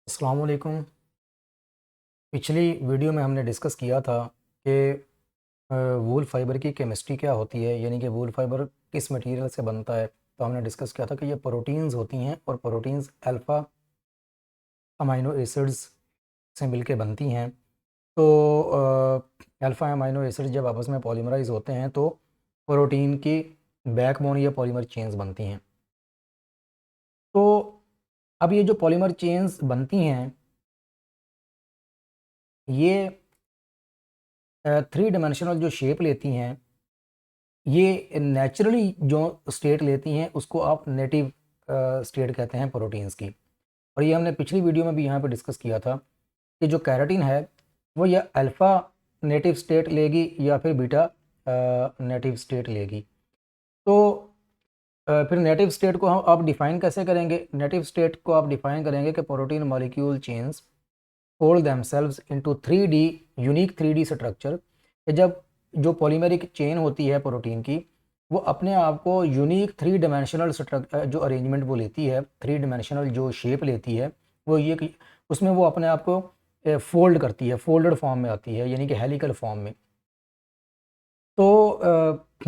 अस्सलाम वालेकुम। पिछली वीडियो में हमने डिस्कस किया था कि वूल फाइबर की केमिस्ट्री क्या होती है, यानी कि वूल फाइबर किस मटेरियल से बनता है। तो हमने डिस्कस किया था कि ये प्रोटीन्स होती हैं और प्रोटीन्स अल्फ़ा अमाइनो एसिड्स से मिलके बनती हैं। तो अल्फ़ा अमाइनो एसिड्स जब आपस में पॉलीमराइज़ होते हैं तो प्रोटीन की बैकबोन या पॉलीमर चेन्स बनती हैं। तो अब ये जो पॉलीमर चेन्स बनती हैं ये थ्री डायमेंशनल जो शेप लेती हैं, ये नेचुरली जो स्टेट लेती हैं उसको आप नेटिव स्टेट कहते हैं प्रोटीन्स की। और ये हमने पिछली वीडियो में भी यहाँ पे डिस्कस किया था कि जो कैराटीन है वो या अल्फ़ा नेटिव स्टेट लेगी या फिर बीटा नेटिव स्टेट लेगी। तो फिर नेटिव स्टेट को हम आप डिफ़ाइन कैसे करेंगे? नेटिव स्टेट को आप डिफ़ाइन करेंगे कि protein molecule chains fold themselves into 3D unique 3D structure. जब जो पॉलीमेरिक चेन होती है प्रोटीन की, वो अपने आप को यूनिक थ्री डायमेंशनल जो अरेंजमेंट वो लेती है, थ्री डायमेंशनल जो शेप लेती है, वो ये कि उसमें वो अपने आप को फोल्ड करती है, फोल्डेड फॉर्म में आती है, यानी कि हेलिकल फॉर्म में। तो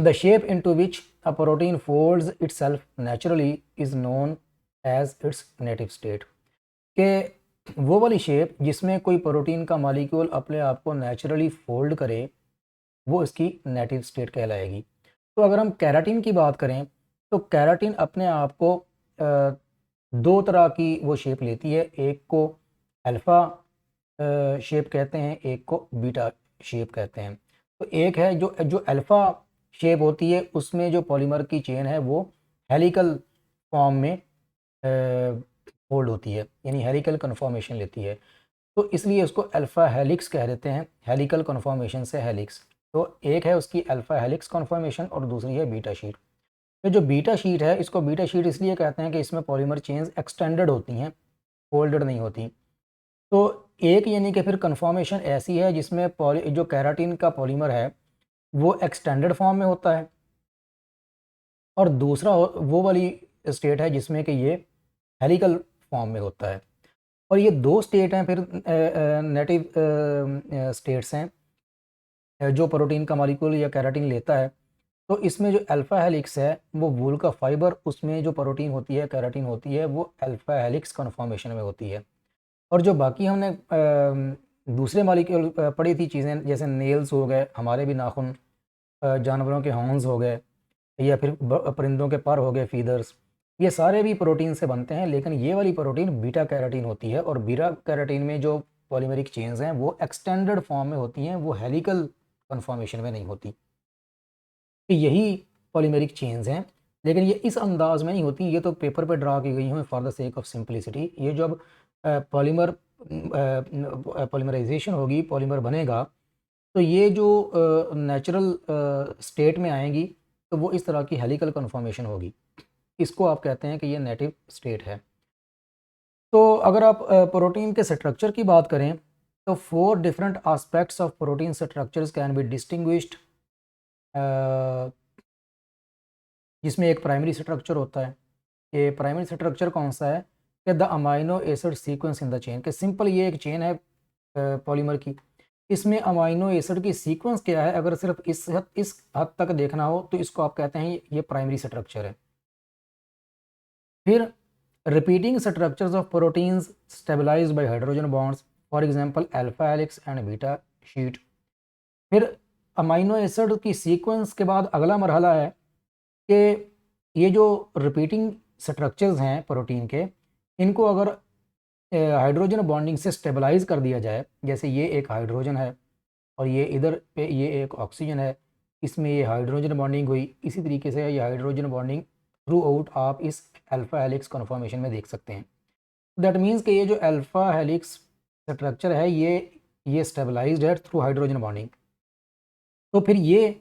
the shape into which a protein folds itself naturally is known as its native state. कि वो वाली शेप जिसमें कोई प्रोटीन का मॉलिक्यूल अपने आप को नेचुरली फोल्ड करे, वो इसकी नेटिव स्टेट कहलाएगी। तो अगर हम कैराटिन की बात करें तो कैराटिन अपने आप को दो तरह की वो शेप लेती है। एक को अल्फ़ा शेप कहते हैं, एक को बीटा शेप कहते हैं। तो एक है जो जो अल्फ़ा शेप होती है, उसमें जो पॉलीमर की चेन है वो हेलिकल फॉर्म में फोल्ड होती है, यानी हेलिकल कन्फॉर्मेशन लेती है। तो इसलिए उसको अल्फ़ा हेलिक्स कह देते हैं, हेलिकल कन्फॉर्मेशन से हेलिक्स। तो एक है उसकी अल्फ़ा हेलिक्स कन्फॉर्मेशन और दूसरी है बीटा शीट। तो जो बीटा शीट है, इसको बीटा शीट इसलिए कहते हैं कि इसमें पॉलीमर चेन्स एक्सटेंडेड होती हैं, फोल्डेड नहीं होती। तो एक यानी कि फिर कन्फॉर्मेशन ऐसी है जिसमें पॉली जो केराटिन का पॉलीमर है वो एक्सटेंडेड फॉर्म में होता है, और दूसरा वो वाली स्टेट है जिसमें कि ये हेलिकल फॉर्म में होता है। और ये दो स्टेट हैं फिर नेटिव स्टेट्स हैं जो प्रोटीन का मॉलिक्यूल या केराटिन लेता है। तो इसमें जो अल्फ़ा हेलिक्स है वो वूल का फाइबर, उसमें जो प्रोटीन होती है, केराटिन होती है, वो अल्फ़ा हेलिक्स कन्फॉर्मेशन में होती है। और जो बाकी हमने दूसरे मॉलिक्यूल पढ़ी थी चीज़ें, जैसे नेल्स हो गए, हमारे भी नाखून, जानवरों के हॉर्न्स हो गए, या फिर परिंदों के पर हो गए, फीदर्स, ये सारे भी प्रोटीन से बनते हैं। लेकिन ये वाली प्रोटीन बीटा कैरोटीन होती है, और बीटा कैरोटीन में जो पॉलीमेरिक चेन्स हैं वो एक्सटेंडेड फॉर्म में होती हैं, वो हेलिकल कन्फॉर्मेशन में नहीं होती। तो यही पॉलीमेरिक चेन्स हैं, लेकिन ये इस अंदाज में नहीं होती, ये तो पेपर पे ड्रा की गई हैं for the sake of simplicity. ये जब पॉलीमर पॉलीमराइजेशन होगी, पॉलीमर बनेगा, तो ये जो नेचुरल स्टेट में आएंगी तो वो इस तरह की हेलिकल कन्फॉर्मेशन होगी। इसको आप कहते हैं कि ये नेटिव स्टेट है। तो अगर आप प्रोटीन के स्ट्रक्चर की बात करें तो four different aspects of protein structures can be distinguished, जिसमें एक प्राइमरी स्ट्रक्चर होता है। ये प्राइमरी स्ट्रक्चर कौन सा है? कि the amino acid sequence in the chain. कि सिंपल ये एक चेन है पॉलीमर की, इसमें अमाइनो एसिड की सीक्वेंस क्या है, अगर सिर्फ इस हद तक देखना हो तो इसको आप कहते हैं ये प्राइमरी स्ट्रक्चर है। फिर repeating structures of proteins stabilized by hydrogen bonds, for example alpha helix and beta sheet. फिर अमाइनो एसिड की सीक्वेंस के बाद अगला मरहला है कि ये जो रिपीटिंग स्ट्रक्चर्स हैं प्रोटीन के, इनको अगर हाइड्रोजन बॉन्डिंग से स्टेबलाइज कर दिया जाए, जैसे ये एक हाइड्रोजन है और ये इधर पे ये एक ऑक्सीजन है, इसमें ये हाइड्रोजन बॉन्डिंग हुई, इसी तरीके से ये हाइड्रोजन बॉन्डिंग थ्रू आउट आप इस अल्फ़ा हेलिक्स कन्फॉर्मेशन में देख सकते हैं। दैट मीन्स कि ये जो अल्फ़ा हेलिक्स स्ट्रक्चर है ये स्टेबलाइज्ड है थ्रू हाइड्रोजन बॉन्डिंग। तो फिर ये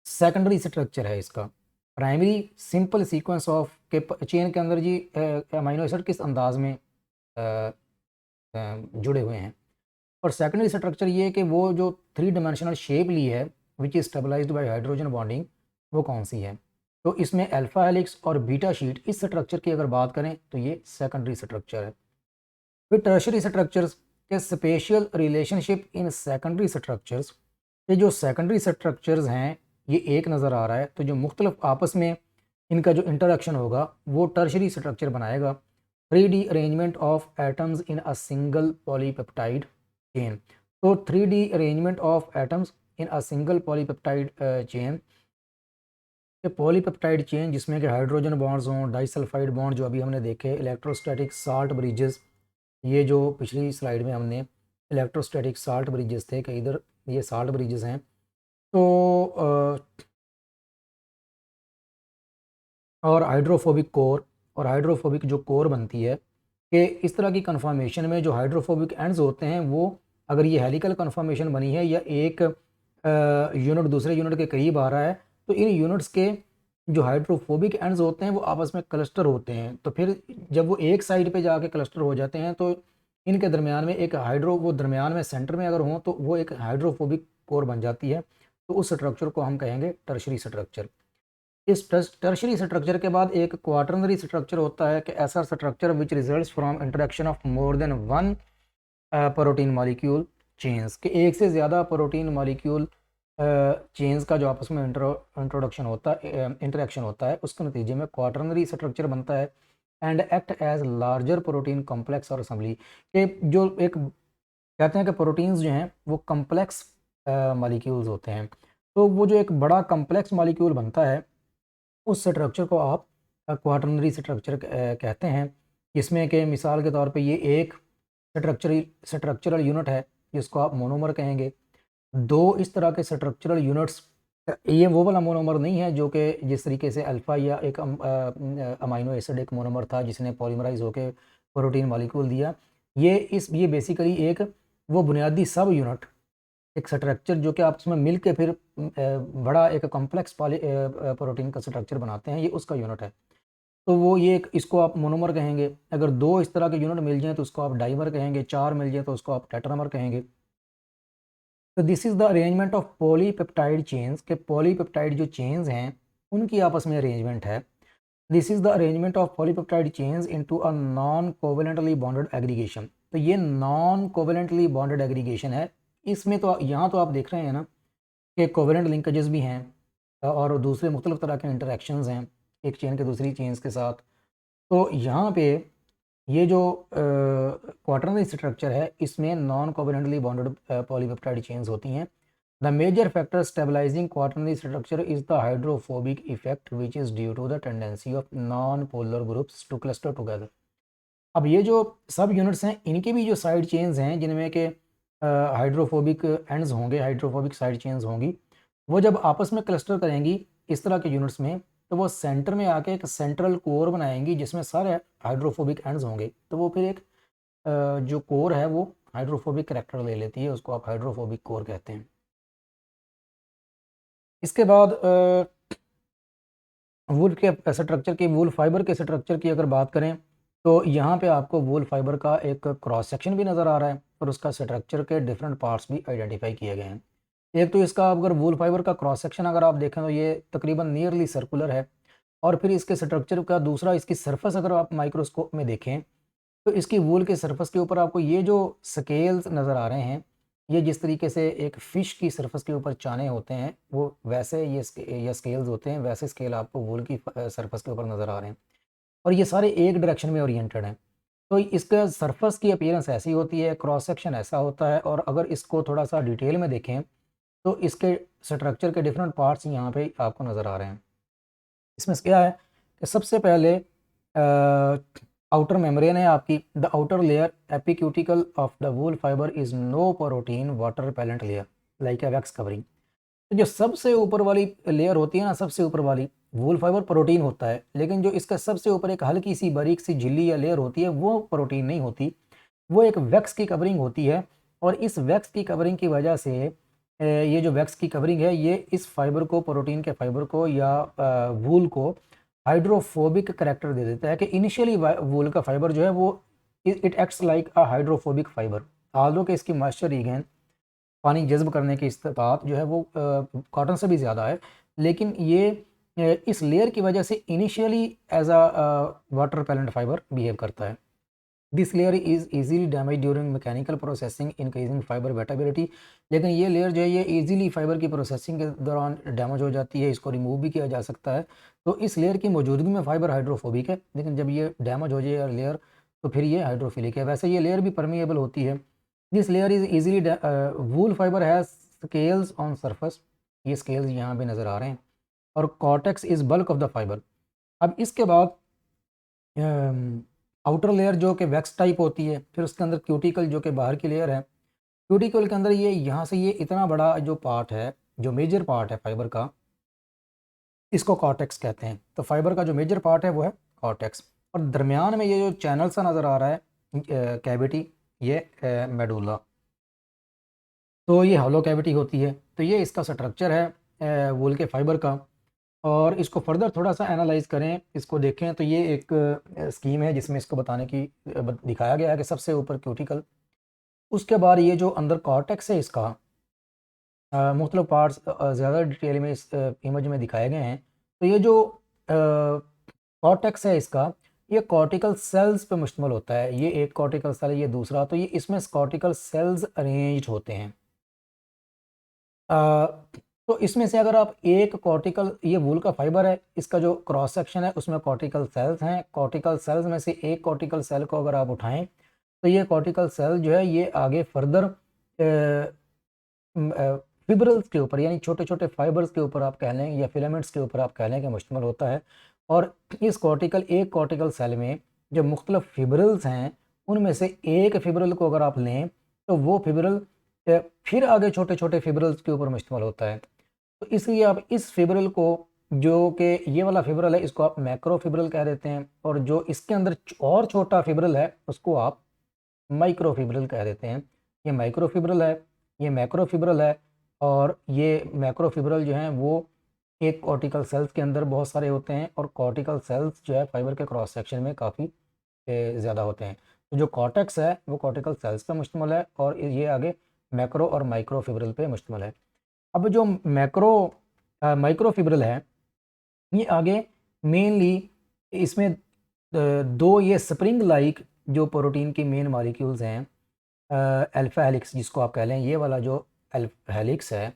सेकेंडरी स्ट्रक्चर है इसका। प्राइमरी सिंपल सीक्वेंस ऑफ के चेन के अंदर जी अमाइनो एसिड किस अंदाज में जुड़े हुए हैं। और सेकेंडरी स्ट्रक्चर ये है कि वो जो थ्री डायमेंशनल शेप ली है which is stabilized by hydrogen bonding, वो कौन सी है। तो इसमें अल्फ़ा हेलिक्स और बीटा शीट, इस स्ट्रक्चर की अगर बात करें तो ये सेकेंडरी स्ट्रक्चर है। फिर टर्शरी स्ट्रक्चर्स के special relationship in secondary structures, ये जो सेकेंडरी स्ट्रक्चर्स हैं ये एक नज़र आ रहा है, तो जो मुख्तलिफ आपस में इनका जो इंटरेक्शन होगा वो टर्शरी स्ट्रक्चर बनाएगा। 3D arrangement of atoms in a single polypeptide chain, तो 3D arrangement of atoms in a single polypeptide chain, ये पॉलीपेप्टाइड चेन जिसमें कि हाइड्रोजन बॉन्ड्स हों, डाइसल्फाइड बॉन्ड जो अभी हमने देखे, इलेक्ट्रोस्टैटिक साल्ट ब्रिजेस, ये जो पिछली स्लाइड में हमने इलेक्ट्रोस्टैटिक साल्ट ब्रिजेस थे कि इधर ये साल्ट ब्रिजेस हैं। तो और हाइड्रोफोबिक कोर, और हाइड्रोफोबिक जो कोर बनती है कि इस तरह की कन्फर्मेशन में जो हाइड्रोफोबिक एंड्स होते हैं वो, अगर ये हेलिकल कन्फर्मेशन बनी है या एक यूनिट दूसरे यूनिट के करीब आ रहा है, तो इन यूनिट्स के जो हाइड्रोफोबिक एंड्स होते हैं वो आपस में क्लस्टर होते हैं। तो फिर जब वो एक साइड पे जाके क्लस्टर हो जाते हैं तो इनके दरमियान में एक वो दरमियान में सेंटर में अगर हों तो वो एक हाइड्रोफोबिक कोर बन जाती है। तो उस स्ट्रक्चर को हम कहेंगे टर्शरी स्ट्रक्चर। इस टर्शरी स्ट्रक्चर के बाद एक क्वाटरनरी स्ट्रक्चर होता है कि ऐसा structure which results from interaction of more than one protein molecule chains, के एक से ज़्यादा प्रोटीन मॉलिक्यूल चेन्स का जो आपस में इंटरेक्शन होता है उसके नतीजे में क्वाटरनरी स्ट्रक्चर बनता है। And act as larger protein complex और असम्बली, के जो एक कहते हैं कि प्रोटीन्स जो हैं वो कम्प्लेक्स मॉलिक्यूल्स होते हैं, तो वो जो एक बड़ा कम्प्लेक्स मॉलिक्यूल बनता है उस स्ट्रक्चर को आप क्वाटरनरी स्ट्रक्चर कहते हैं, जिसमें कि मिसाल के तौर पे ये एक स्ट्रक्चरल यूनिट है जिसको आप मोनोमर कहेंगे। दो इस तरह के स्ट्रक्चरल यूनिट्स, ये वो वाला मोनोमर नहीं है जो कि जिस तरीके से अल्फ़ा या एक अमाइनो एसिड एक मोनोमर था जिसने पॉलीमराइज होकर प्रोटीन मॉलिक्यूल दिया। ये बेसिकली एक वो बुनियादी सब यूनिट, एक स्ट्रक्चर जो कि आपस में मिल के फिर बड़ा एक कॉम्प्लेक्स प्रोटीन का स्ट्रक्चर बनाते हैं, ये उसका यूनिट है। तो वो ये इसको आप मोनोमर कहेंगे। अगर दो इस तरह के यूनिट मिल जाएँ तो उसको आप डाइमर कहेंगे, चार मिल जाए तो उसको आप टेट्रामर कहेंगे। तो this is the arrangement of polypeptide chains, के पॉलीपेप्टाइड जो चेन्स हैं उनकी आपस में अरेंजमेंट है। This is the arrangement of polypeptide chains into a non covalently bonded aggregation, तो ये नॉन कोवेलेंटली बॉन्डेड एग्रीगेशन है। इसमें तो यहाँ तो आप देख रहे हैं ना कि कोवेलेंट लिंकेजेस भी हैं और दूसरे मुख्तलिफ तरह के इंटरेक्शंस हैं एक चेन के दूसरी चेन्स के साथ। तो यहाँ पे ये जो क्वाटरनरी स्ट्रक्चर है इसमें non covalently bonded polypeptide chains होती हैं। The major factor stabilizing quaternary structure is the hydrophobic effect which is due to the tendency of non polar groups to cluster together. अब ये जो सब यूनिट्स हैं इनके भी जो साइड चेन्स हैं जिनमें के हाइड्रोफोबिक एंड्स होंगे, हाइड्रोफोबिक साइड चेन्स होंगी, वो जब आपस में क्लस्टर करेंगी इस तरह के यूनिट्स में तो वो सेंटर में आके एक सेंट्रल कोर बनाएंगी जिसमें सारे हाइड्रोफोबिक एंड्स होंगे। तो वो फिर एक जो कोर है वो हाइड्रोफोबिक करैक्टर ले लेती है, उसको आप हाइड्रोफोबिक कोर कहते हैं। इसके बाद वूल के स्ट्रक्चर की, वूल फाइबर के स्ट्रक्चर की अगर बात करें तो यहाँ पे आपको वूल फाइबर का एक क्रॉस सेक्शन भी नज़र आ रहा है और उसका स्ट्रक्चर के डिफरेंट पार्ट्स भी आइडेंटिफाई किए गए हैं। एक तो इसका अगर वूल फाइबर का क्रॉस सेक्शन अगर आप देखें तो ये तकरीबन नियरली सर्कुलर है, और फिर इसके स्ट्रक्चर का दूसरा इसकी सरफेस अगर आप माइक्रोस्कोप में देखें तो इसकी वूल के सरफेस के ऊपर आपको ये जो स्केल्स नज़र आ रहे हैं, ये जिस तरीके से एक फ़िश की सरफेस के ऊपर चाने होते हैं वो वैसे ये स्केल्स होते हैं, वैसे स्केल आपको वूल की सरफेस के ऊपर नज़र आ रहे हैं और ये सारे एक डायरेक्शन में ओरिएंटेड हैं। तो इसका सरफेस की अपीयरेंस ऐसी होती है, क्रॉस सेक्शन ऐसा होता है, और अगर इसको थोड़ा सा डिटेल में देखें तो इसके स्ट्रक्चर के डिफरेंट पार्ट्स यहाँ पे आपको नज़र आ रहे हैं। इसमें क्या है कि सबसे पहले आउटर मेम्ब्रेन है आपकी, the outer layer epicuticle of the wool fibre is no protein water repellent layer like a wax covering. तो जो सबसे ऊपर वाली लेयर होती है ना, सबसे ऊपर वाली, वूल फाइबर प्रोटीन होता है, लेकिन जो इसका सबसे ऊपर एक हल्की सी बारीक सी झिल्ली या लेयर होती है वो प्रोटीन नहीं होती, वो एक वैक्स की कवरिंग होती है। और इस वैक्स की कवरिंग की वजह से ये जो वैक्स की कवरिंग है ये इस फाइबर को, प्रोटीन के फाइबर को या वूल को हाइड्रोफोबिक करैक्टर दे देता है कि इनिशियली वूल का फाइबर जो है वो it acts like a hydrophobic fibre, Aldous कि इसकी मॉइस्चर रीगेन, पानी जज़्ब करने की इस्तात जो है वो कॉटन से भी ज़्यादा है, लेकिन ये इस लेयर की वजह से initially as a water repellent fibre behave करता है। This layer is easily damage during mechanical processing increasing fibre wettability. लेकिन ये लेयर जो है ये इजीली फाइबर की प्रोसेसिंग के दौरान डैमेज हो जाती है, इसको रिमूव भी किया जा सकता है। तो इस लेयर की मौजूदगी में फाइबर हाइड्रोफोबिक है, लेकिन जब ये डैमेज हो जाए लेयर तो फिर ये हाइड्रोफिलिक है। वैसे ये लेयर भी परमिएबल होती है। This layer is easily wool fibre has scales on surface, ये स्केल्स यहाँ पे नज़र आ रहे हैं। और cortex is bulk of the fibre. अब इसके बाद आउटर लेयर जो कि वैक्स टाइप होती है, फिर उसके अंदर क्यूटिकल जो कि बाहर की लेयर है। क्यूटिकल के अंदर ये यहाँ से ये इतना बड़ा जो पार्ट है, जो मेजर पार्ट है फाइबर का, इसको कॉर्टेक्स कहते हैं। तो फाइबर का जो मेजर पार्ट है वो है कॉर्टेक्स। और दरमियान में ये जो चैनल सा नज़र आ रहा है कैविटी, ये मेडुला। तो ये हॉलो कैविटी होती है। तो ये इसका स्ट्रक्चर है वूल के फाइबर का। और इसको फर्दर थोड़ा सा एनालाइज करें, इसको देखें तो ये एक स्कीम है जिसमें इसको बताने की दिखाया गया है कि सबसे ऊपर क्यूटिकल, उसके बाद ये जो अंदर कॉर्टेक्स है इसका, मुख्तलिफ पार्ट्स ज़्यादा डिटेल में इस इमेज में दिखाए गए हैं। तो ये जो कॉर्टेक्स है इसका, ये कॉर्टिकल सेल्स पे मुश्तमिल होता है। ये एक कॉर्टिकल सेल, ये दूसरा, तो ये इसमें कॉर्टिकल सेल्स अरेंज होते हैं। तो इसमें से अगर आप एक कॉर्टिकल, ये वूल का फाइबर है, इसका जो क्रॉस सेक्शन है उसमें कॉर्टिकल सेल्स हैं। कॉर्टिकल सेल्स में से एक कॉर्टिकल सेल को अगर आप उठाएं तो ये कॉर्टिकल सेल जो है ये आगे फर्दर फिब्रल्स के ऊपर, यानी छोटे छोटे फाइबर्स के ऊपर आप कह लें या फिलामेंट्स के ऊपर आप कह लें कि मुश्तमिल होता है। और इस एक कॉर्टिकल सेल में जो मुख्तलिफ फिब्रल्स हैं, उनमें से एक फिब्रल को अगर आप लें तो वो फिब्रल फिर आगे छोटे छोटे फिब्रल्स के ऊपर मुश्तमिल होता है। तो इसलिए आप इस फिब्रल को, जो कि ये वाला फिब्रल है, इसको आप मैक्रो फिब्रल कह देते हैं। और जो इसके अंदर और छोटा फिब्रल है उसको आप माइक्रो फिब्रल कह देते हैं। ये माइक्रो फिब्रल है, ये मैक्रो फिब्रल है। और ये मैक्रो फिब्रल जो हैं वो एक कॉर्टिकल सेल्स के अंदर बहुत सारे होते हैं। और कॉर्टिकल सेल्स जो है फाइबर के क्रॉस सेक्शन में काफ़ी ज़्यादा होते हैं। तो जो कॉर्टेक्स है वो कॉर्टिकल सेल्स पे मुश्तमिल है और ये आगे मैक्रो और माइक्रो फिब्रल पे मुश्तमिल है। अब जो माइक्रो फिब्रल है, ये आगे मेनली इसमें दो ये स्प्रिंग लाइक जो प्रोटीन के मेन मॉलिक्यूल्स हैं, अल्फा हेलिक्स जिसको आप कह लें, ये वाला जो हेलिक्स है,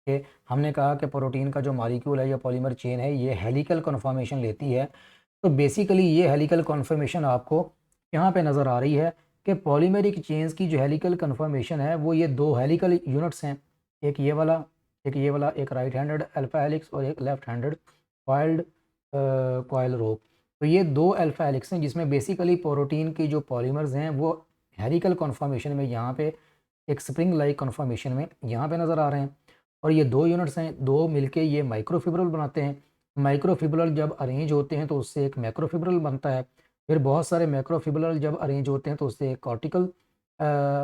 कि हमने कहा कि प्रोटीन का जो मॉलिक्यूल है या पॉलीमर चेन है ये हेलिकल कन्फॉर्मेशन लेती है। तो बेसिकली ये हेलिकल कन्फॉर्मेशन आपको यहाँ पे नज़र आ रही है कि पॉलीमेरिक चेन्स की जो हेलिकल कन्फॉर्मेशन है वो ये दो हेलिकल यूनिट्स हैं, एक ये वाला, एक ये वाला, एक राइट हैंडेड अल्फा हेलिक्स और एक लेफ्ट हैंडेड कॉइल्ड कॉइल रोप। तो ये दो अल्फा हेलिक्स हैं जिसमें बेसिकली प्रोटीन की जो पॉलीमर्स हैं वो हेलिकल कन्फॉर्मेशन में यहाँ पे एक स्प्रिंग लाइक कन्फॉर्मेशन में यहाँ पे नज़र आ रहे हैं। और ये दो यूनिट्स हैं, दो मिलके ये माइक्रोफिब्रल बनाते हैं। माइक्रोफिब्रल जब अरेंज होते हैं तो उससे एक मैक्रोफिब्रल बनता है। फिर बहुत सारे मैक्रोफिब्रल जब अरेंज होते हैं तो उससे एक कॉर्टिकल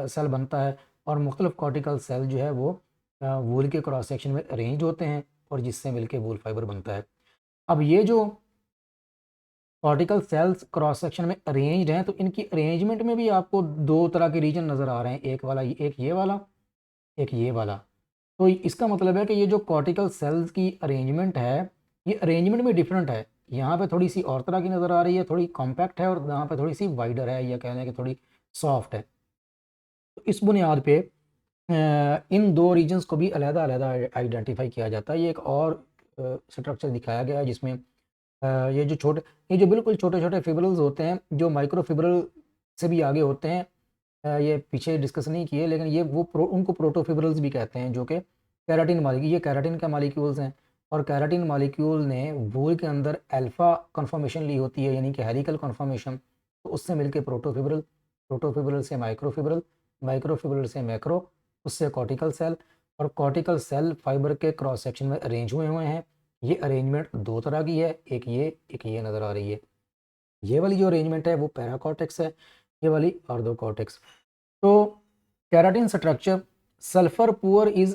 सेल बनता है। और मुख्तलिफ कॉर्टिकल सेल जो है वो वूल के क्रॉस सेक्शन में अरेंज होते हैं और जिससे मिलके वूल फाइबर बनता है। अब ये जो कॉर्टिकल सेल्स क्रॉस सेक्शन में अरेंज्ड हैं तो इनकी अरेंजमेंट में भी आपको दो तरह के रीजन नज़र आ रहे हैं, एक वाला, एक ये वाला, एक ये वाला। तो इसका मतलब है कि ये जो कॉर्टिकल सेल्स की अरेंजमेंट है, ये अरेंजमेंट में डिफरेंट है। यहाँ पे थोड़ी सी और तरह की नज़र आ रही है, थोड़ी कॉम्पैक्ट है, और यहाँ पे थोड़ी सी वाइडर है, या कहने कि थोड़ी सॉफ्ट है। तो इस बुनियाद पे इन दो रीजन्स को भी अलग-अलग आइडेंटिफाई किया जाता है। ये एक और स्ट्रक्चर दिखाया गया है जिसमें ये जो ये जो बिल्कुल छोटे-छोटे फिब्रिल्स होते हैं, जो माइक्रो फिब्रिल से भी आगे होते हैं, ये पीछे डिस्कस नहीं किए, लेकिन ये वो उनको प्रोटोफिब्रिल्स भी कहते हैं, जो कि केराटिन मालिक्यूल, ये केराटिन के मालिक्यूल्स हैं। और केराटिन मालिक्यूल ने वूल के अंदर अल्फा कन्फॉर्मेशन ली होती है, यानी कि हेलिकल कन्फॉर्मेशन। तो उससे मिलके प्रोटोफिब्रिल, प्रोटोफिब्रिल से माइक्रोफिब्रिल, माइक्रोफिब्रिल से मैक्रो, उससे कॉर्टिकल सेल। और कॉर्टिकल सेल फाइबर के क्रॉस सेक्शन में अरेंज हुए हुए हैं। ये अरेंजमेंट दो तरह की है, एक ये नज़र आ रही है। ये वाली जो अरेंजमेंट है वो पैराकॉर्टेक्स है, ये वाली ऑर्थोकॉर्टेक्स। तो keratin structure, sulphur poor is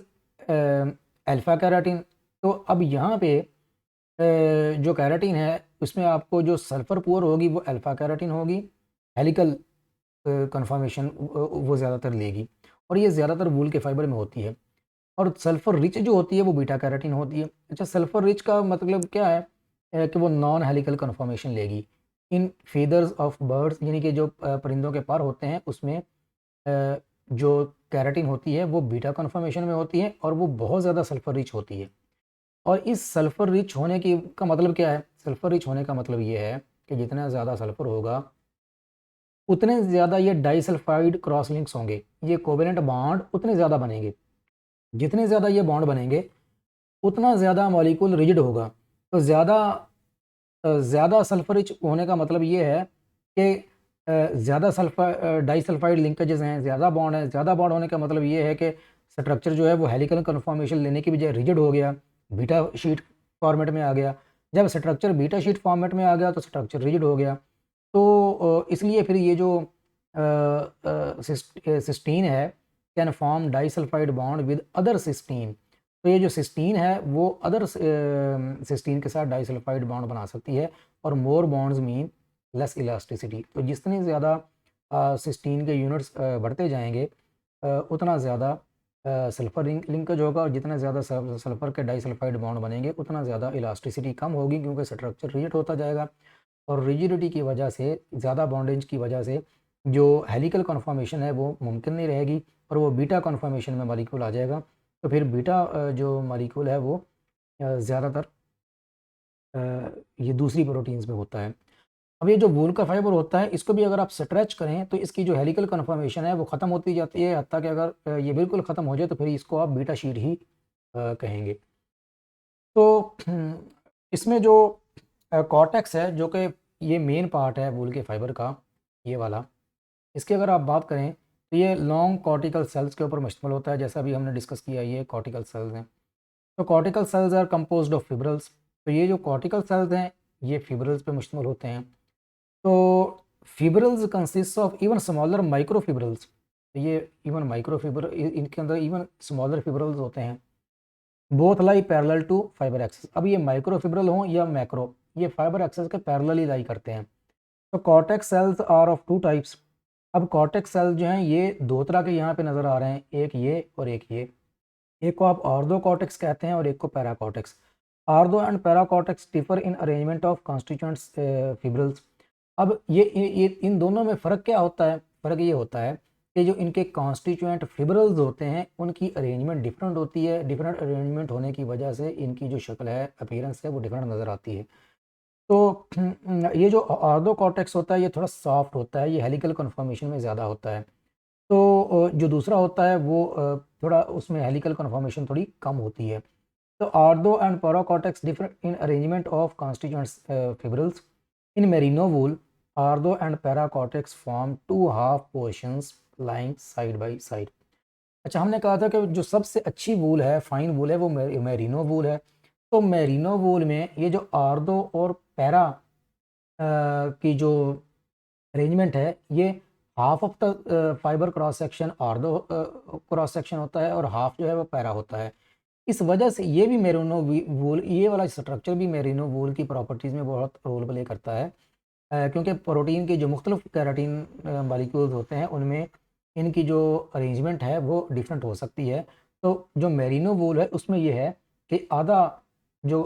alpha keratin. तो अब यहाँ पे जो केराटिन है उसमें आपको जो सल्फर पुअर होगी वो अल्फा केराटिन होगी, हेलिकल कन्फॉर्मेशन वो ज़्यादातर लेगी। और ये ज़्यादातर वूल के फाइबर में होती है। और सल्फर रिच जो होती है वो बीटा कैरोटीन होती है। अच्छा, सल्फर रिच का मतलब क्या है कि वो नॉन हेलिकल कन्फॉर्मेशन लेगी। इन फीदर्स ऑफ बर्ड्स, यानी कि जो परिंदों के पर होते हैं उसमें जो कैराटिन होती है वो बीटा कन्फर्मेशन में होती है और वो बहुत ज़्यादा सल्फर रिच होती है। और इस सल्फर रिच होने की का मतलब क्या है? सल्फर रिच होने का मतलब ये है कि जितना ज़्यादा सल्फर होगा उतने ज़्यादा ये डाइसल्फाइड क्रॉस लिंक्स होंगे, ये कोवेलेंट बॉन्ड उतने ज़्यादा बनेंगे। जितने ज़्यादा ये बॉन्ड बनेंगे उतना ज़्यादा मॉलिक्यूल रिजिड होगा। तो ज़्यादा सल्फर रिच होने का मतलब ये है कि ज़्यादा डाइसल्फाइड लिंकेजेस हैं, ज़्यादा बॉन्ड है। ज़्यादा बॉन्ड होने का मतलब ये है कि स्ट्रक्चर जो है वो हेलिकल कन्फॉर्मेशन लेने की बजाय रिजिड हो गया, बीटा शीट फॉर्मेट में आ गया। जब स्ट्रक्चर बीटा शीट फॉर्मेट में आ गया तो स्ट्रक्चर रिजिड हो गया। तो इसलिए फिर ये जो सिस्टीन है can form disulphide bond with other cysteine. तो ये जो सिस्टीन है वो अदर सिस्टीन के साथ डाइसल्फाइड बॉन्ड बना सकती है। और मोर बॉन्ड्स मीन लेस इलास्टिसिटी। तो जितने ज़्यादा सिस्टीन के यूनिट्स बढ़ते जाएंगे उतना ज़्यादा सल्फर लिंकेज होगा, और जितना ज़्यादा सल्फर के डाइसल्फाइड बॉन्ड बनेंगे उतना ज़्यादा इलास्टिसिटी कम होगी, क्योंकि स्ट्रक्चर रिजिड होता जाएगा। और रिजिडिटी की वजह से, ज़्यादा बॉन्डेज की वजह से जो हेलिकल कन्फॉर्मेशन है वो मुमकिन नहीं रहेगी और वो बीटा कन्फॉर्मेशन में मॉलिक्यूल आ जाएगा। तो फिर बीटा जो मॉलिक्यूल है वो ज़्यादातर ये दूसरी प्रोटीन्स में होता है। अब ये जो वूल का फाइबर होता है इसको भी अगर आप स्ट्रेच करें तो इसकी जो हेलिकल कन्फॉर्मेशन है वो ख़त्म होती जाती है, हत्ता कि अगर ये बिल्कुल ख़त्म हो जाए तो फिर इसको आप बीटा शीट ही कहेंगे। तो इसमें जो कॉर्टेक्स है जो कि ये मेन पार्ट है वूल के फाइबर का, ये वाला, इसकी अगर आप बात करें तो ये लॉन्ग कॉर्टिकल सेल्स के ऊपर मुश्तमिल होता है, जैसा भी हमने डिस्कस किया ये कॉर्टिकल सेल्स हैं। तो cortical cells are composed of fibrils. तो ये जो कॉर्टिकल सेल्स हैं ये फिब्रल्स पे मुश्तमिल होते हैं। तो fibrils consist of even smaller micro fibrils. तो ये इवन माइक्रो फिब्रल, इनके अंदर इवन स्मॉलर फिब्रल्स होते हैं। Both lie parallel to fibre axis. अब ये माइक्रो फिब्रल हों या मैक्रो, ये फाइबर एक्सिस के पैरेलल ही लाई करते हैं। तो cortex cells are of two types. अब कॉर्टेक्स सेल्स जो हैं ये दो तरह के यहाँ पे नज़र आ रहे हैं, एक ये और एक ये। एक को आप ऑर्थो कॉर्टेक्स कहते हैं और एक को para cortex. Ortho and para cortex differ in arrangement of constituents fibrils. अब ये इन दोनों में फ़र्क क्या होता है? फ़र्क ये होता है कि जो इनके कॉन्स्टिट्यूएंट फिब्रल्स होते हैं उनकी अरेंजमेंट डिफरेंट होती है। डिफरेंट अरेंजमेंट होने की वजह से इनकी जो शक्ल है, अपीयरेंस है, वो डिफरेंट नज़र आती है। तो ये जो ऑर्थो कॉर्टेक्स होता है ये थोड़ा सॉफ्ट होता है, ये हेलिकल कन्फॉर्मेशन में ज़्यादा होता है। तो जो दूसरा होता है वो थोड़ा उसमें हेलिकल कन्फॉर्मेशन थोड़ी कम होती है। तो ortho and para cortex differ in arrangement of constituents fibrils. In merino wool ortho and para cortex form two half portions lying side by side. अच्छा, हमने कहा था कि जो सबसे अच्छी वूल है, फाइन वूल है, वो मेरिनो वूल है। तो मेरिनो वूल में ये जो ऑर्थो और पैरा की जो अरेंजमेंट है ये half of the fibre cross section ortho cross section होता है और हाफ जो है वो पैरा होता है। इस वजह से ये भी मेरिनो वूल, ये वाला स्ट्रक्चर भी मेरिनो वूल की प्रॉपर्टीज़ में बहुत रोल प्ले करता है। क्योंकि प्रोटीन के जो मुख्तलिफ कैराटीन मालिक्यूल्स होते हैं उनमें इनकी जो अरेंजमेंट है वो डिफरेंट हो सकती है। तो जो मेरिनो वूल है उसमें ये है कि आधा जो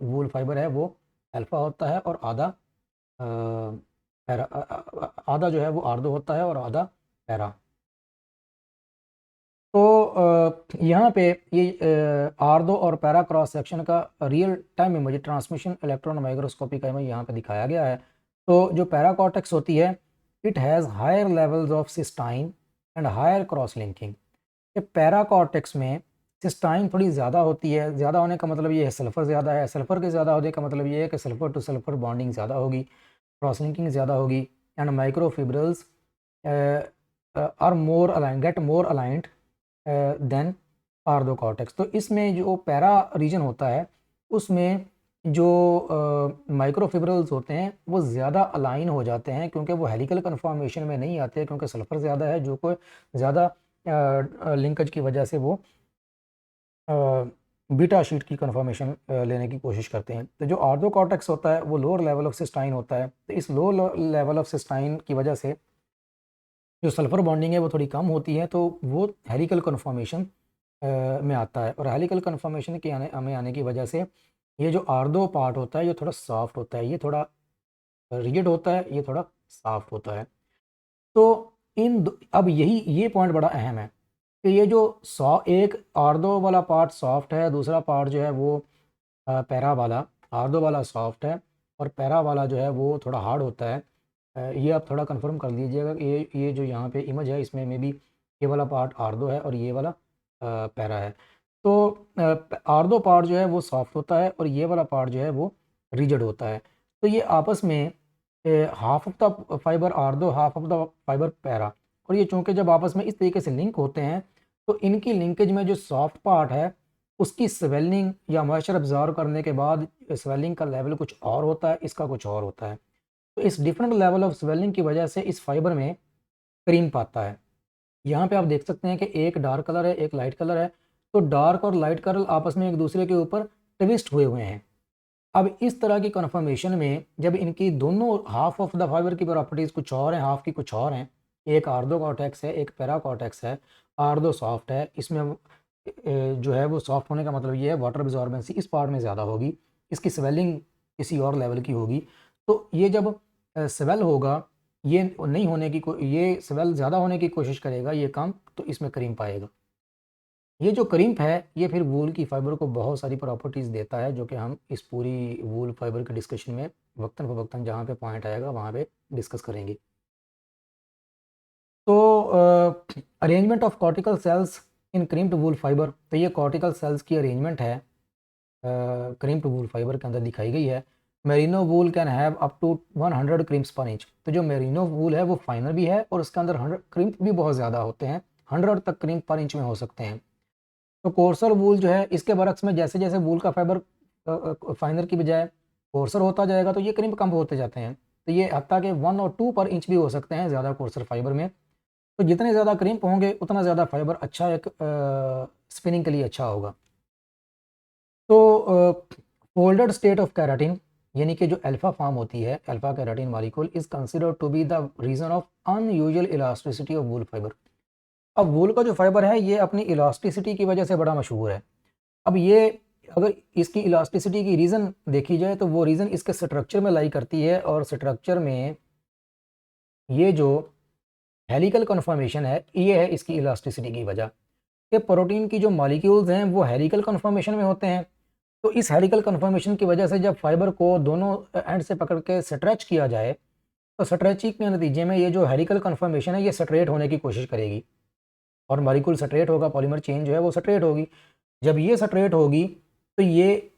वूल फाइबर है वो अल्फ़ा होता है और आधा आधा जो है वो आर्दो होता है और आधा पैरा। तो यहाँ पे ये आर्दो और पैरा क्रॉस सेक्शन का real time image transmission electron microscopy का इमेज यहाँ पे दिखाया गया है। तो जो पैरा कॉर्टेक्स होती है it has higher levels of cysteine and higher cross linking. ये पैरा कॉर्टेक्स में सिस्टाइन थोड़ी ज़्यादा होती है। ज़्यादा होने का मतलब ये है सल्फ़र ज़्यादा है। सल्फ़र के ज़्यादा होने का मतलब ये है कि सल्फ़र टू सल्फ़र बॉन्डिंग ज़्यादा होगी, क्रॉस लिंकिंग ज़्यादा होगी। And microfibrils are more align get more aligned than ortho cortex. तो इसमें जो पैरा रीजन होता है उसमें जो माइक्रोफिब्रल्स होते हैं वो ज़्यादा अलाइन हो जाते हैं, क्योंकि वो हेलिकल कन्फॉर्मेशन में नहीं आते, क्योंकि सल्फ़र ज़्यादा है जो को ज़्यादा लिंकेज की वजह से वो बीटा शीट की कन्फर्मेशन लेने की कोशिश करते हैं। तो जो आर्थो कॉर्टेक्स होता है वो लोअर लेवल ऑफ सिस्टाइन होता है। तो इस लोअर लेवल ऑफ सिस्टाइन की वजह से जो सल्फ़र बॉन्डिंग है वो थोड़ी कम होती है, तो वो हेलिकल कन्फॉर्मेशन में आता है। और हेलिकल कन्फॉर्मेशन के आने की वजह से ये जो आर्थो पार्ट होता है ये थोड़ा सॉफ्ट होता है, ये थोड़ा रिजिड होता है, ये थोड़ा सॉफ्ट होता है। तो अब यही ये पॉइंट बड़ा अहम है कि ये जो एक आर्दो वाला पार्ट सॉफ्ट है, दूसरा पार्ट जो है वो पैरा वाला, आर्दो वाला सॉफ्ट है और पैरा वाला जो है वो थोड़ा हार्ड होता है। ये आप थोड़ा कंफर्म कर लीजिएगा कि ये जो यहाँ पे इमेज है इसमें मे बी ये वाला पार्ट आर्दो है और ये वाला पैरा है। तो आर्दो पार्ट जो है वो सॉफ्ट होता है और ये वाला पार्ट जो है वो रिजिड होता है। तो ये आपस में half of the fibre ortho, half of the fibre para, और ये चूँकि जब आपस में इस तरीके से लिंक होते हैं तो इनकी लिंकेज में जो सॉफ्ट पार्ट है उसकी स्वेलिंग या मॉइस्चर अब्जॉर्व करने के बाद स्वेलिंग का लेवल कुछ और होता है, इसका कुछ और होता है। तो इस डिफरेंट लेवल ऑफ स्वेलिंग की वजह से इस फाइबर में क्रीम आता है। यहाँ पे आप देख सकते हैं कि एक डार्क कलर है, एक लाइट कलर है। तो डार्क और लाइट कलर आपस में एक दूसरे के ऊपर ट्विस्ट हुए हुए हैं। अब इस तरह की कन्फर्मेशन में जब इनकी दोनों हाफ ऑफ द फाइबर की प्रॉपर्टीज़ कुछ और हैं, हाफ की कुछ और हैं, एक आर्दो कॉर्टेक्स है, एक पैरा कॉर्टेक्स है। आर्दो सॉफ्ट है, इसमें जो है वो सॉफ्ट होने का मतलब ये है वाटर एब्जॉर्बेंसी इस पार्ट में ज़्यादा होगी, इसकी स्वेलिंग किसी और लेवल की होगी। तो ये जब स्वेल होगा, ये नहीं होने की ये स्वेल ज़्यादा होने की कोशिश करेगा, ये कम, तो इसमें क्रीम पाएगा। ये जो क्रीम्प है ये फिर वूल की फाइबर को बहुत सारी प्रॉपर्टीज़ देता है, जो कि हम इस पूरी वूल फाइबर के डिस्कशन में वक्तन फ़वक्तन जहाँ पे पॉइंट आएगा वहाँ पे डिस्कस करेंगे। तो arrangement of cortical cells in crimped wool fibre, तो ये कॉर्टिकल सेल्स की अरेंजमेंट है क्रीम्प्ड वूल फाइबर के अंदर दिखाई गई है। Merino wool can have up to 100 crimps per inch. तो जो मेरिनो वूल है वो फाइनर भी है और उसके अंदर 100 क्रीम्प भी बहुत ज़्यादा होते हैं, 100 तक क्रीम पर इंच में हो सकते हैं। तो कोर्सर वूल जो है इसके बरक्स में जैसे जैसे वूल का फाइबर फाइनर की बजाय कोर्सर होता जाएगा तो ये क्रीम कम होते जाते हैं। तो ये हत्ता के 1 और 2 पर इंच भी हो सकते हैं ज़्यादा कोर्सर फाइबर में। तो जितने ज़्यादा क्रीम होंगे उतना ज़्यादा फाइबर अच्छा एक स्पिनिंग के लिए अच्छा होगा। तो फोल्डेड स्टेट ऑफ कैराटिन, यानी कि जो अल्फा फॉर्म होती है, alpha keratin molecule is considered to be the reason of unusual elasticity of wool fibre. अब वूल का जो फाइबर है ये अपनी इलास्टिसिटी की वजह से बड़ा मशहूर है। अब ये अगर इसकी इलास्टिसिटी की रीज़न देखी जाए तो वो रीज़न इसके स्ट्रक्चर में लाई करती है, और स्ट्रक्चर में ये जो हेलिकल कन्फर्मेशन है ये है इसकी इलास्टिसिटी की वजह। कि प्रोटीन की जो मॉलिक्यूल्स हैं वो हेलिकल कन्फर्मेशन में होते हैं। तो इस हेलिकल कन्फर्मेशन की वजह से जब फाइबर को दोनों एंड से पकड़ के स्ट्रेच किया जाए तो स्ट्रेचिंग के नतीजे में ये जो हेलिकल कन्फर्मेशन है ये स्ट्रेट होने की कोशिश करेगी और मॉलिक्यूल स्ट्रेट होगा, पॉलीमर चेन जो है वो स्ट्रेट होगी। जब ये स्ट्रेट होगी तो ये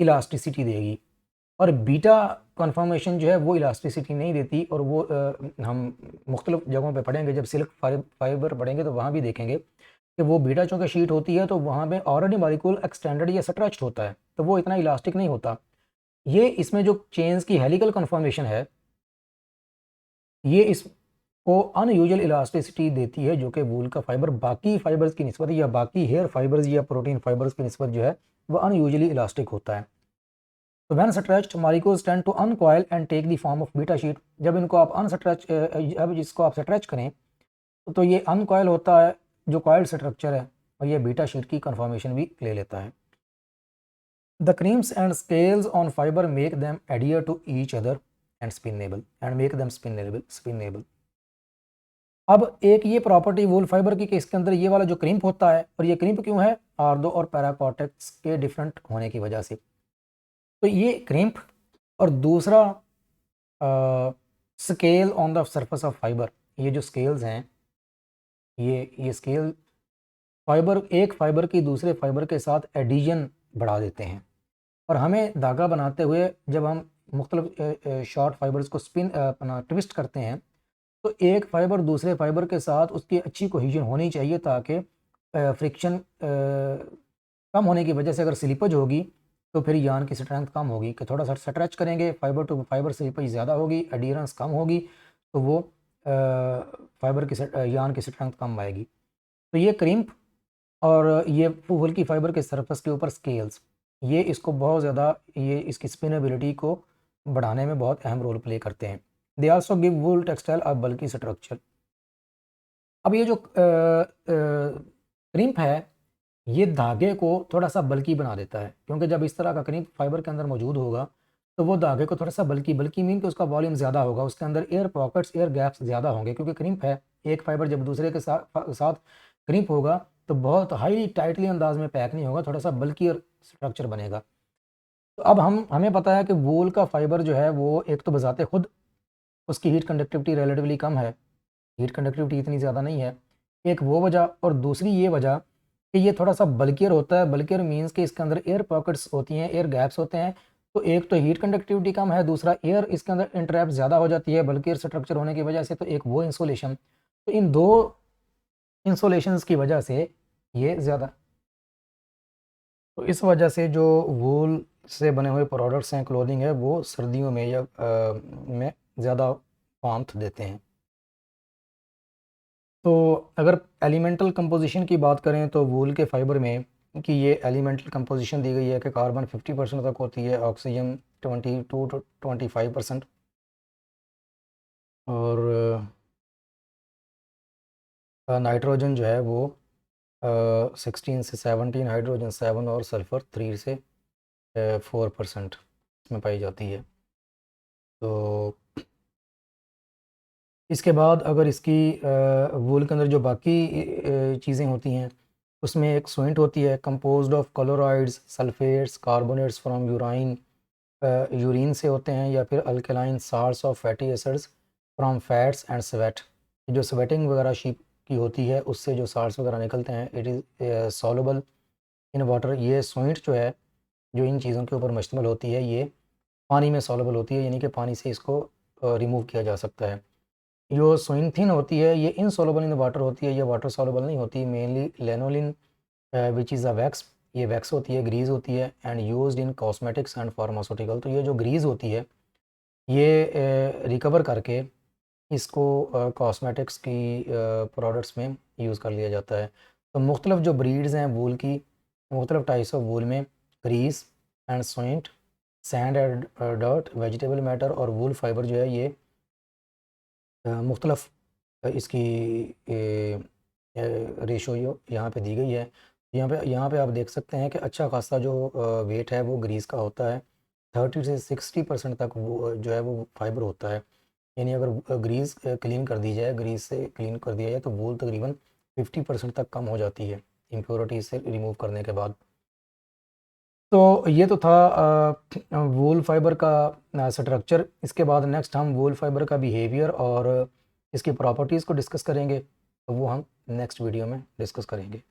इलास्टिसिटी देगी, और बीटा कन्फर्मेशन जो है वो इलास्टिसिटी नहीं देती। और वो हम मुख्तलिफ जगहों पे पढ़ेंगे, जब सिल्क फाइबर पढ़ेंगे तो वहाँ भी देखेंगे कि वो बीटा चूँकि शीट होती है तो वहाँ पे ऑलरेडी मॉलिक्यूल एक्सटेंडेड या स्ट्रेच्ड होता है, तो वो इतना इलास्टिक नहीं होता। ये इसमें जो चेन्स की हेलिकल कन्फर्मेशन है ये इसको अनयूजुअल इलास्टिसिटी देती है, जो कि वूल का फाइबर बाकी फाइबर्स की निस्बत या बाकी हेयर फाइबर्स या प्रोटीन फाइबर्स की निस्बत जो है वो अनयूजुअली इलास्टिक होता है। तो when stretched molecules tend to uncoil and take the form of beta sheet. जब इनको आप अब जिसको आप स्ट्रेच करें तो ये अनकॉइल होता है, जो कॉइल्ड स्ट्रक्चर है, और ये बीटा शीट की कन्फर्मेशन भी ले लेता है। The crimps and scales on fibre make them adhere to each other and spinnable and make them spinnable. अब एक ये प्रॉपर्टी वूल फाइबर की कि इसके अंदर ये वाला जो क्रीम्प होता है, और ये क्रीम्प क्यों है, आर्दो और पैराकॉर्टेक्स के डिफरेंट होने की वजह से। तो ये क्रीम्प, और दूसरा scale on the surface of fibre, ये जो स्केल्स हैं ये स्केल फाइबर एक फाइबर की दूसरे फाइबर के साथ एडिशन बढ़ा देते हैं। और हमें धागा बनाते हुए जब हम मुख्तलिफ शॉर्ट फाइबर्स को स्पिन अपना ट्विस्ट करते हैं तो एक फाइबर दूसरे फाइबर के साथ उसकी अच्छी कोहिजन होनी चाहिए, ताकि फ्रिक्शन कम होने की वजह से अगर स्लिपज होगी तो फिर यान की स्ट्रेंथ कम होगी, कि थोड़ा सा स्ट्रेच करेंगे फाइबर टू फाइबर स्लिपज ज़्यादा होगी, एडियरेंस कम होगी, तो वो फाइबर की यान की स्ट्रेंथ कम आएगी। तो ये क्रीम्प और ये फूल की फाइबर के सरफेस के ऊपर स्केल्स, ये इसको बहुत ज़्यादा, ये इसकी स्पिनेबिलिटी को बढ़ाने में बहुत अहम रोल प्ले करते हैं। They also give wool textile a bulky structure. अब ये जो क्रीम्प है ये धागे को थोड़ा सा बल्की बना देता है, क्योंकि जब इस तरह का क्रीम्प फाइबर के अंदर मौजूद होगा तो वो धागे को थोड़ा सा बल्कि बल्कि मीन कि उसका वॉल्यूम ज़्यादा होगा, उसके अंदर एयर पॉकेट्स, एयर गैप्स ज़्यादा होंगे, क्योंकि क्रिम्प है। एक फाइबर जब दूसरे के साथ क्रिम्प होगा तो बहुत हाईली टाइटली अंदाज में पैक नहीं होगा, थोड़ा सा बल्कि और स्ट्रक्चर बनेगा। तो अब हमें पता है कि वूल का फाइबर जो है वो एक तो बजाते खुद उसकी हीट कंडक्टिविटी रिलेटिवली कम है, हीट कंडक्टिविटी इतनी ज़्यादा नहीं है, एक वो वजह, और दूसरी ये वजह कि ये थोड़ा सा बल्कियर होता है। बल्कियर मीन्स कि इसके अंदर एयर पॉकेट्स होती हैं, एयर गैप्स होते हैं। तो एक तो हीट कंडक्टिविटी कम है, दूसरा एयर इसके अंदर इंटरैप ज़्यादा हो जाती है बल्कियर स्ट्रक्चर होने की वजह से। तो एक वो इंसोलेशन, तो इन दो इंसोलेशंस की वजह से ये ज़्यादा, तो इस वजह से जो वूल से बने हुए प्रोडक्ट्स हैं, क्लोथिंग है, वो सर्दियों में या में ज़्यादा वार्मथ देते हैं। तो अगर एलिमेंटल कंपोजिशन की बात करें तो वूल के फाइबर में कि ये एलिमेंटल कंपोजिशन दी गई है कि कार्बन 50% तक होती है, ऑक्सीजन 22 to 25%, और नाइट्रोजन जो है वो 16 से 17, हाइड्रोजन 7 और सल्फ़र 3 से 4% में पाई जाती है। तो इसके बाद अगर इसकी वूल के अंदर जो बाकी चीज़ें होती हैं, उसमें एक सोइंट होती है composed of chlorides, sulphates, carbonates from urine, urine से होते हैं, या फिर alkaline salts of fatty acids from fats and sweat. जो स्वेटिंग वगैरह शीप की होती है उससे जो साल्ट्स वगैरह निकलते हैं, it is soluble in water. ये सोइंट जो है, जो इन चीज़ों के ऊपर मुश्तमिल होती है, ये पानी में सॉल्युबल होती है, यानी कि पानी से इसको रिमूव किया जा सकता है। जो सोइंथिन होती है ये इनसॉल्युबल इन वाटर होती है, ये वाटर सॉल्युबल नहीं होती। Mainly lanolin which is a wax, ये वैक्स होती है, ग्रीज होती है, and used in cosmetics and pharmaceutical. तो ये जो ग्रीज होती है ये रिकवर करके इसको कॉस्मेटिक्स की प्रोडक्ट्स में यूज़ कर लिया जाता है। तो मुख्तलिफ जो ब्रीड्स हैं वूल की, मुख्तलिफ टाइप्स ऑफ वूल में grease and suint, sand and dirt, vegetable matter और वूल फाइबर जो है ये मुख्तलफ़ इसकी रेशो यहाँ पे दी गई है। यहाँ पे आप देख सकते हैं कि अच्छा खासा जो वेट है वो ग्रीस का होता है, 30 से 60% तक वो जो है वो फाइबर होता है। यानी अगर ग्रीस क्लीन कर दी जाए, ग्रीस से क्लीन कर दिया जाए तो वूल तकरीबन 50% तक कम हो जाती है इम्प्योरिटी से रिमूव करने के बाद। तो ये तो था वूल फाइबर का स्ट्रक्चर। इसके बाद नेक्स्ट हम वूल फाइबर का बिहेवियर और इसकी प्रॉपर्टीज़ को डिस्कस करेंगे, तो वो हम नेक्स्ट वीडियो में डिस्कस करेंगे।